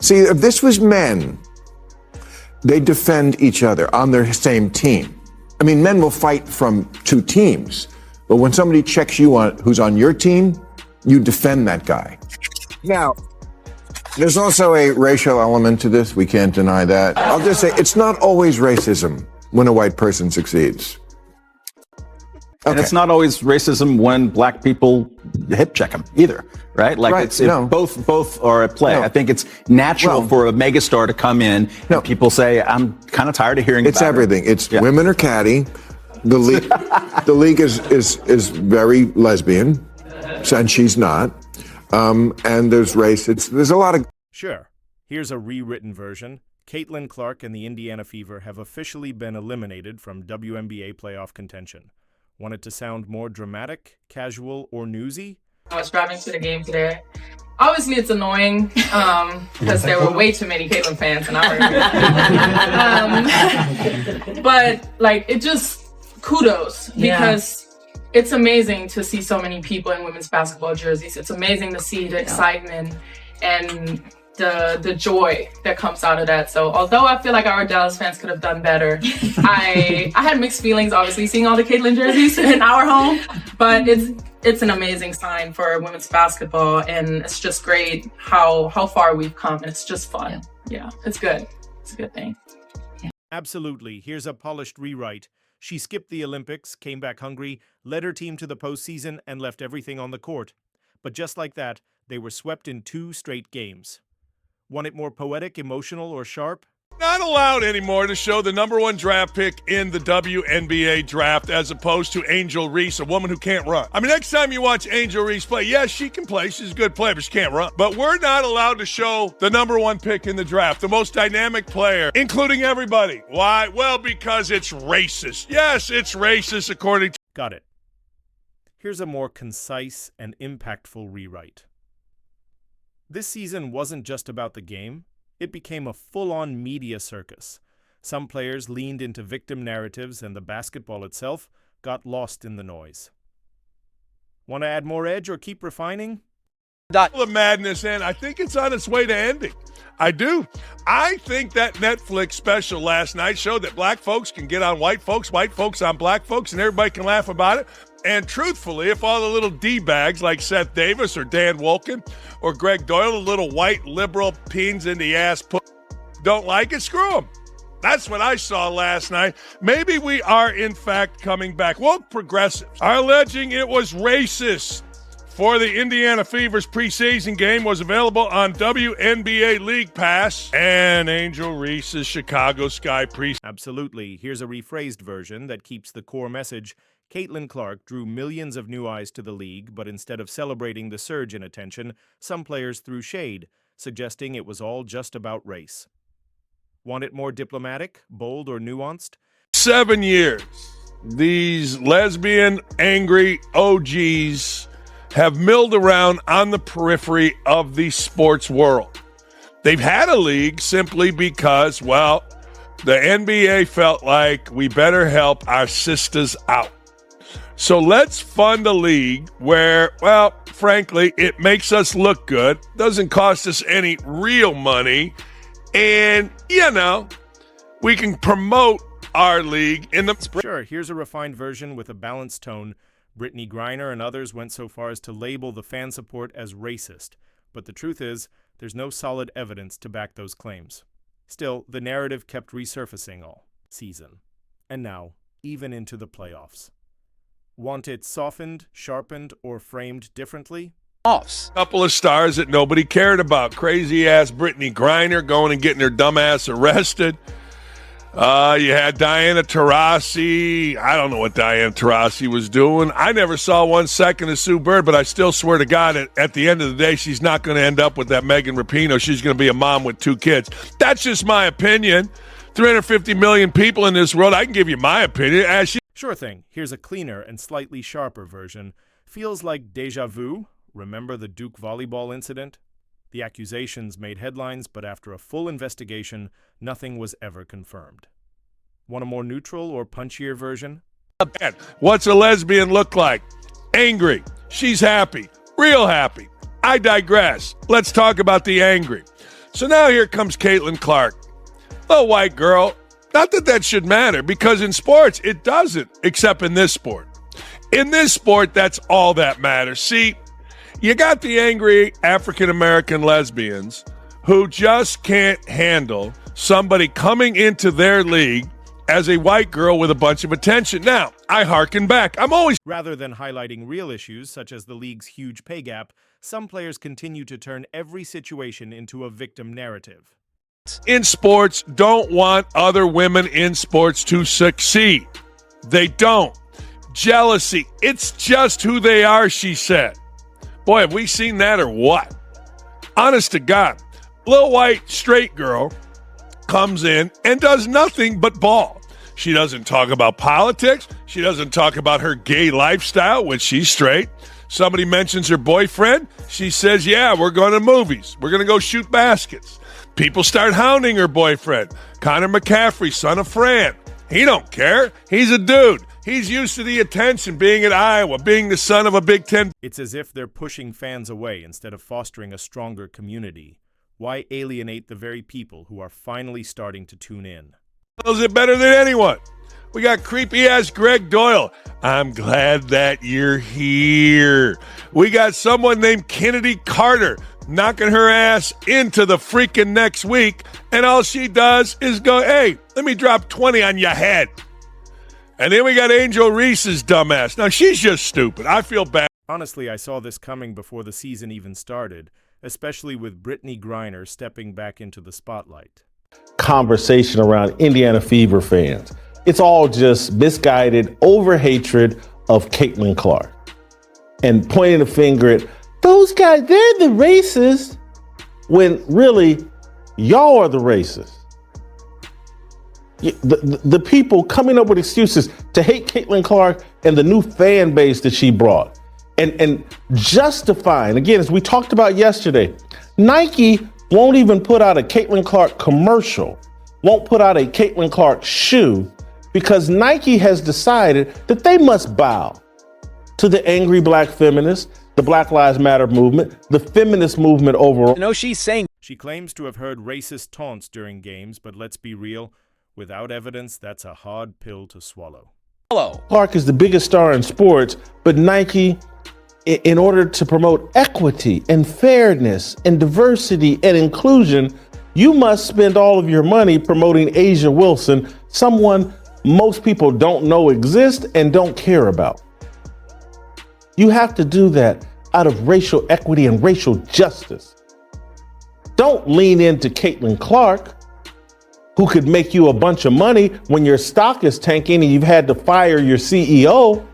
See, if this was men, they defend each other on their same team. I mean, men will fight from two teams, but when somebody checks you on who's on your team, you defend that guy. Now, there's also a racial element to this. We can't deny that. I'll just say it's not always racism when a white person succeeds. Okay. And it's not always racism when black people hip check them either, right? Like it's both are at play. I think it's natural for a megastar to come in and people say, I'm kind of tired of hearing it's about everything. It. It's women are catty. The league, the league is very lesbian, and she's not. And there's race. There's a lot of. Sure. Here's a rewritten version. Caitlin Clark and the Indiana Fever have officially been eliminated from WNBA playoff contention. Want it to sound more dramatic, casual, or newsy? I was driving to the game today. Obviously, it's annoying because there were way too many Caitlin fans, and I was. But like, it just kudos because it's amazing to see so many people in women's basketball jerseys. It's amazing to see the excitement and the joy that comes out of that. So although I feel like our Dallas fans could have done better, I had mixed feelings, obviously, seeing all the Caitlin jerseys in our home, but it's an amazing sign for women's basketball, and it's just great how far we've come, and it's just fun. Yeah, it's good. It's a good thing. Absolutely. Here's a polished rewrite. She skipped the Olympics, came back hungry, led her team to the postseason, and left everything on the court. But just like that, they were swept in 2 straight games. Want it more poetic, emotional, or sharp? Not allowed anymore to show the #1 draft pick in the WNBA draft as opposed to Angel Reese, a woman who can't run. I mean, next time you watch Angel Reese play, yes, she can play. She's a good player, but she can't run. But we're not allowed to show the #1 pick in the draft, the most dynamic player, including everybody. Why? Well, because it's racist. Yes, it's racist according to... Got it. Here's a more concise and impactful rewrite. This season wasn't just about the game. It became a full-on media circus. Some players leaned into victim narratives, and the basketball itself got lost in the noise. Want to add more edge or keep refining? The madness, and I think it's on its way to ending. I do. I think that Netflix special last night showed that black folks can get on white folks on black folks, and everybody can laugh about it. And truthfully, if all the little D-bags like Seth Davis or Dan Wolken or Greg Doyle, the little white liberal peens in the ass don't like it, screw them. That's what I saw last night. Maybe we are, in fact, coming back. Woke progressives are alleging it was racist for the Indiana Fever's preseason game was available on WNBA League Pass and Angel Reese's Chicago Sky preseason. Absolutely. Here's a rephrased version that keeps the core message. Caitlin Clark drew millions of new eyes to the league, but instead of celebrating the surge in attention, some players threw shade, suggesting it was all just about race. Want it more diplomatic, bold, or nuanced? 7 years. These lesbian, angry OGs have milled around on the periphery of the sports world. They've had a league simply because, well, the NBA felt like we better help our sisters out. So let's fund a league where, well, frankly, it makes us look good, doesn't cost us any real money, and, you know, we can promote our league in the... Sure, here's a refined version with a balanced tone. Brittany Griner and others went so far as to label the fan support as racist, but the truth is, there's no solid evidence to back those claims. Still, the narrative kept resurfacing all season, and now, even into the playoffs. Want it softened, sharpened, or framed differently? Couple of stars that nobody cared about. Crazy-ass Brittany Griner going and getting her dumb ass arrested. You had Diana Taurasi. I don't know what Diana Taurasi was doing. I never saw 1 second of Sue Bird, but I still swear to God, at the end of the day, she's not going to end up with that Megan Rapinoe. She's going to be a mom with 2 kids. That's just my opinion. 350 million people in this world. I can give you my opinion. Sure thing. Here's a cleaner and slightly sharper version. Feels like déjà vu. Remember the Duke volleyball incident? The accusations made headlines, but after a full investigation, nothing was ever confirmed. Want a more neutral or punchier version? What's a lesbian look like? Angry. She's happy. Real happy. I digress. Let's talk about the angry. So now here comes Caitlin Clark, little white girl. Not that that should matter, because in sports, it doesn't, except in this sport. In this sport, that's all that matters. See, you got the angry African-American lesbians who just can't handle somebody coming into their league as a white girl with a bunch of attention. Now, I hearken back. Rather than highlighting real issues, such as the league's huge pay gap, some players continue to turn every situation into a victim narrative. In sports, don't want other women in sports to succeed. They don't. Jealousy, it's just who they are, she said. Boy, have we seen that or what? Honest to God, little white straight girl comes in and does nothing but ball. She doesn't talk about politics. She doesn't talk about her gay lifestyle, which she's straight. Somebody mentions her boyfriend. She says, yeah, we're going to movies. We're going to go shoot baskets. People start hounding her boyfriend. Connor McCaffrey, son of Fran. He don't care. He's a dude. He's used to the attention, being at Iowa, being the son of a Big Ten. It's as if they're pushing fans away instead of fostering a stronger community. Why alienate the very people who are finally starting to tune in? Knows it better than anyone. We got creepy-ass Greg Doyle. I'm glad that you're here. We got someone named Kennedy Carter knocking her ass into the freaking next week, and all she does is go, hey, let me drop 20 on your head. And then we got Angel Reese's dumbass. Now, she's just stupid. I feel bad. Honestly, I saw this coming before the season even started, especially with Brittany Griner stepping back into the spotlight. Conversation around Indiana Fever fans. It's all just misguided over-hatred of Caitlin Clark. And pointing the finger at those guys, they're the racists, when really, y'all are the racists. The people coming up with excuses to hate Caitlin Clark and the new fan base that she brought. And justifying, again, as we talked about yesterday, Nike won't even put out a Caitlin Clark commercial, won't put out a Caitlin Clark shoe, because Nike has decided that they must bow to the angry black feminists, the Black Lives Matter movement, the feminist movement overall. No, she's saying she claims to have heard racist taunts during games, but let's be real, without evidence, that's a hard pill to swallow. hello. Clark is the biggest star in sports, but Nike, in order to promote equity and fairness and diversity and inclusion, you must spend all of your money promoting Asia Wilson, someone most people don't know exists and don't care about. You have to do that out of racial equity and racial justice. Don't lean into Caitlin Clark, who could make you a bunch of money when your stock is tanking and you've had to fire your CEO.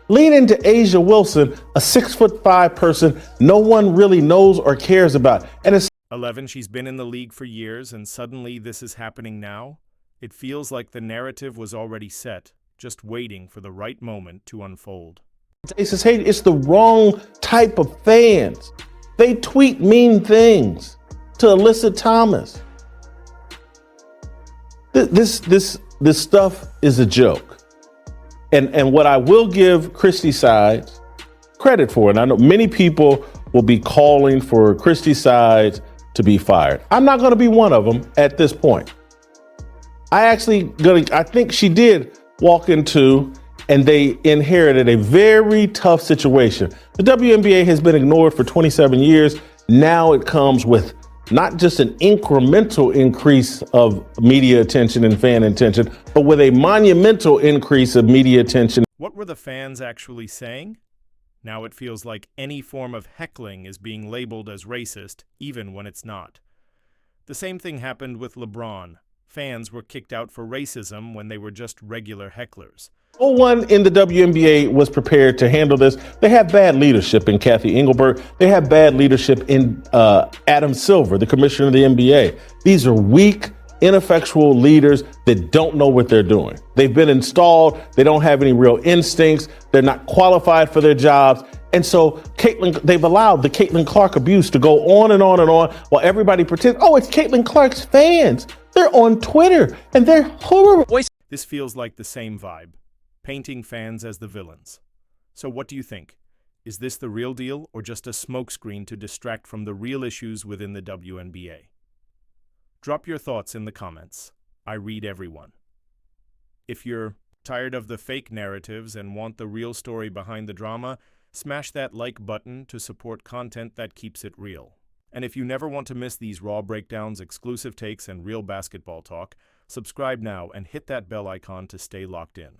Lean into Asia Wilson, a 6'5" person no one really knows or cares about. And it's 11, she's been in the league for years, and suddenly this is happening now? It feels like the narrative was already set, just waiting for the right moment to unfold. it's the wrong type of fans. They tweet mean things to Alyssa Thomas. This stuff is a joke. And what I will give Christy Sides credit for, and I know many people will be calling for Christy Sides to be fired. I'm not going to be one of them at this point. I think she did walk into, and they inherited a very tough situation. The WNBA has been ignored for 27 years. Now it comes with not just an incremental increase of media attention and fan attention, but with a monumental increase of media attention. What were the fans actually saying? Now it feels like any form of heckling is being labeled as racist, even when it's not. The same thing happened with LeBron. Fans were kicked out for racism when they were just regular hecklers. No one in the WNBA was prepared to handle this. They have bad leadership in Kathy Engelbert. They have bad leadership in Adam Silver, the commissioner of the NBA. These are weak, ineffectual leaders that don't know what they're doing. They've been installed. They don't have any real instincts. They're not qualified for their jobs. And so they've allowed the Caitlin Clark abuse to go on and on and on while everybody pretends, oh, it's Caitlin Clark's fans. They're on Twitter and they're horrible. This feels like the same vibe, painting fans as the villains. So what do you think? Is this the real deal or just a smokescreen to distract from the real issues within the WNBA? Drop your thoughts in the comments. I read everyone. If you're tired of the fake narratives and want the real story behind the drama, smash that like button to support content that keeps it real. And if you never want to miss these raw breakdowns, exclusive takes, and real basketball talk, subscribe now and hit that bell icon to stay locked in.